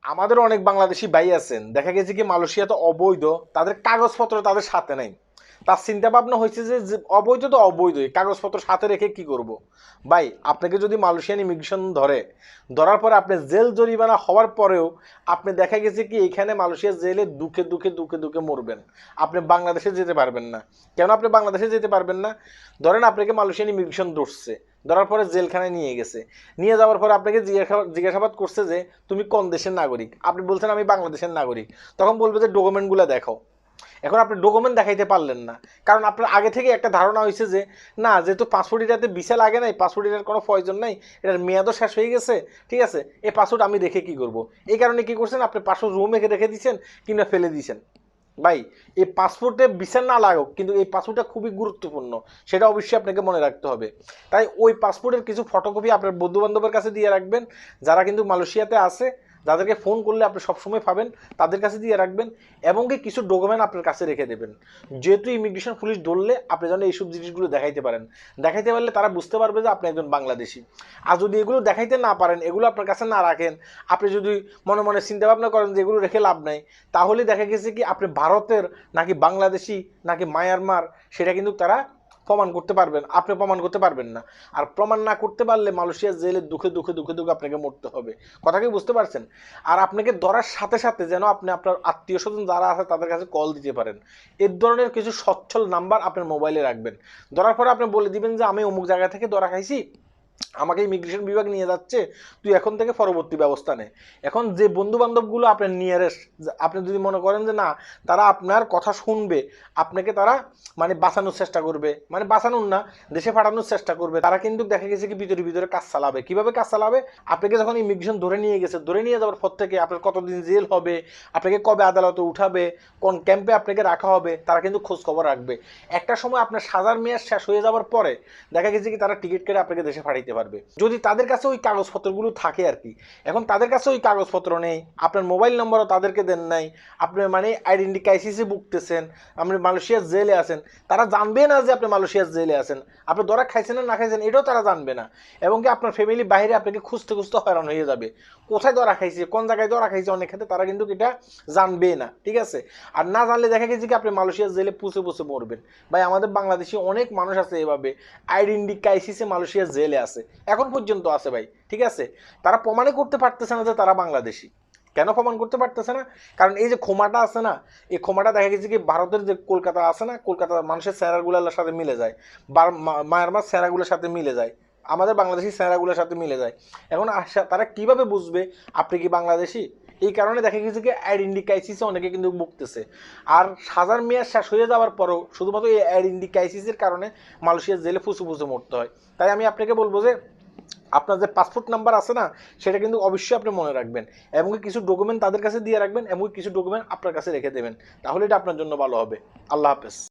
আমাদের অনেক বাংলাদেশি ভাই আছেন, দেখা গেছে কি মালয়েশিয়াতে অবৈধ, তাদের কাগজপত্র তাদের সাথে নেই। তার চিন্তা ভাবনা হয়েছে যে অবৈধ তো অবৈধই, কাগজপত্র সাথে রেখে কি করব। ভাই আপনাকে যদি মালয়েশিয়ান ইমিগ্রেশন ধরার পরে আপনি জেল জরিমানা হওয়ার পরেও আপনি দেখা গেছে কি এখানে মালয়েশিয়া জেলে দুঃখে দুঃখে দুঃখে দুঃখে মরবেন, আপনি বাংলাদেশে যেতে পারবেন না। কেন আপনি বাংলাদেশে যেতে পারবেন না? ধরেন আপনাকে মালয়েশিয়ান ইমিগ্রেশন ধরছে, ধরার পরে জেলখানায় নিয়ে গেছে, নিয়ে যাওয়ার পরে আপনাকে জিজ্ঞাসাবাদ করছে যে তুমি কোন দেশের নাগরিক, আপনি বলছেন আমি বাংলাদেশের নাগরিক। তখন বলবে যে ডকুমেন্টগুলো দেখাও। এখন আপনি ডকুমেন্ট দেখাইতে পারলেন না, কারণ আপনার আগে থেকে একটা ধারণা হয়েছে যে না, যেহেতু পাসপোর্ট এটাতে ভিসা লাগে নাই, পাসপোর্ট এটার কোনো প্রয়োজন নাই, এটার মেয়াদও শেষ হয়ে গেছে, ঠিক আছে, এই পাসপোর্ট আমি রেখে কি করব। এই কারণে কি করছেন, আপনি পাসপোর্ট রুমে রেখে দিচ্ছেন কিংবা ফেলে দিয়েছেন। ভাই এই পাসপোর্টে ভিসা না লাগুক, কিন্তু এই পাসপোর্টটা খুবই গুরুত্বপূর্ণ, সেটা অবশ্যই আপনাকে মনে রাখতে হবে। তাই ওই পাসপোর্টের কিছু ফটোকপি আপনার বন্ধু বান্ধবের কাছে দিয়ে রাখবেন, যারা কিন্তু মালয়েশিয়াতে আছে, যাদেরকে ফোন করলে আপনি সবসময় পাবেন, তাদের কাছে দিয়ে রাখবেন। এবং কি কিছু ডকুমেন্ট আপনার কাছে রেখে দেবেন, যেহেতু ইমিগ্রেশন পুলিশ ধরলে আপনি যেন এইসব জিনিসগুলো দেখাইতে পারেন। দেখাইতে পারলে তারা বুঝতে পারবে যে আপনি একজন বাংলাদেশি। আর যদি এগুলো দেখাইতে না পারেন, এগুলো আপনার কাছে না রাখেন, আপনি যদি মনে মনে চিন্তা ভাবনা করেন যে এগুলো রেখে লাভ নাই, তাহলে দেখা গেছে কি আপনি ভারতের নাকি বাংলাদেশি নাকি মায়ানমার, সেটা কিন্তু তারা প্রমাণ করতে পারবেন, আপনি প্রমাণ করতে পারবেন না। আর প্রমাণ না করতে পারলে মালয়েশিয়া জেলে দুঃখে দুঃখে দুঃখে দুঃখে আপনাকে মরতে হবে। কথা কি বুঝতে পারছেন? আর আপনাকে ধরার সাথে সাথে যেন আপনি আপনার আত্মীয় স্বজন যারা আছে তাদের কাছে কল দিতে পারেন। এর ধরনের কিছু সচ্ছল নাম্বার আপনার মোবাইলে রাখবেন। ধরার পরে আপনি বলে দিবেন যে আমি অমুক জায়গা থেকে ধরা খাইছি, আমাকে ইমিগ্রেশন বিভাগ নিয়ে যাচ্ছে, তুই এখন থেকে পরবর্তী ব্যবস্থা নে। এখন যে বন্ধু বান্ধবগুলো আপনার নিয়ারেস্ট, আপনি যদি মনে করেন যে না, তারা আপনার কথা শুনবে, আপনাকে তারা মানে বাঁচানোর চেষ্টা করবে, মানে বাঁচানোর না, দেশে পাঠানোর চেষ্টা করবে, তারা কিন্তু দেখা গেছে কি ভিতরে ভিতরে কাজ চালাবে। কিভাবে কাজ চালাবে? আপনাকে যখন ইমিগ্রেশন ধরে নিয়ে গেছে, ধরে নিয়ে যাওয়ার পর থেকে আপনার কতদিন জেল হবে, আপনাকে কবে আদালতে উঠাবে, কোন ক্যাম্পে আপনাকে রাখা হবে, তারা কিন্তু খোঁজ খবর রাখবে। একটা সময় আপনার সাজার মেয়াদ শেষ হয়ে যাওয়ার পরে দেখা গেছে কি তারা টিকিট কেটে আপনাকে দেশে পাঠাইতে পারবে, যদি তাদের কাছে ওই কাগজপত্রগুলো থাকে আর কি। এখন তাদের কাছে ওই কাগজপত্র নেই, আপনার মোবাইল নম্বরও তাদেরকে দেন নাই, আপনি মানে আইডেন্টি ক্রাইসিসে ভুগতেছেন, আপনি মালয়েশিয়ার জেলে আছেন, তারা জানবে না যে আপনি মালয়েশিয়ার জেলে আছেন, আপনি ধরা খাইছেন না খাইছেন এটাও তারা জানবে না। এবং কি আপনার ফ্যামিলি বাইরে আপনাকে খুঁজতে খুঁজতে হয়রান হয়ে যাবে, কোথায় ধরা খাইছে, কোন জায়গায় ধরা খাইছে, অনেক ক্ষেত্রে তারা কিন্তু এটা জানবে না, ঠিক আছে। আর না জানলে দেখা গেছে কি আপনি মালয়েশিয়ার জেলে পুষে পুষে মরবেন। ভাই আমাদের বাংলাদেশি অনেক মানুষ আছে এভাবে আইডেন্টি ক্রাইসিসে মালয়েশিয়ার জেলে আছে, এখন পর্যন্ত আছে ভাই, ঠিক আছে। তারা প্রমাণই করতে পারতেছে না যে তারা বাংলাদেশি। কেন প্রমাণ করতে পারতেছে না? কারণ এই যে ক্ষমাটা আছে না, এই ক্ষমাটা দেখা গেছে কি ভারতের যে কলকাতা আছে না, কলকাতা মানুষের স্যারাগুলোর সাথে মিলে যায়, মায়ানমার স্যারাগুলোর সাথে মিলে যায়, আমাদের বাংলাদেশি স্যারাগুলোর সাথে মিলে যায়। এখন তারা কিভাবে বুঝবে আপনি কি বাংলাদেশি? এই কারণে দেখা গেছে কি আইডেন্টি ক্রাইসিসে অনেকে কিন্তু ভুগতেছে। আর সাজার মেয়াদ শেষ হয়ে যাওয়ার পরেও শুধুমাত্র এই আইডেন্টি ক্রাইসিসের কারণে মালয়েশিয়ার জেলে ফুসে ফুসে মরতে হয়। তাই আমি আপনাকে বলবো যে আপনার যে পাসপোর্ট নাম্বার আছে না, সেটা কিন্তু অবশ্যই আপনি মনে রাখবেন, এবং কিছু ডকুমেন্ট তাদের কাছে দিয়ে রাখবেন, এবং কিছু ডকুমেন্ট আপনার কাছে রেখে দেবেন, তাহলে এটা আপনার জন্য ভালো হবে। আল্লাহ হাফেজ।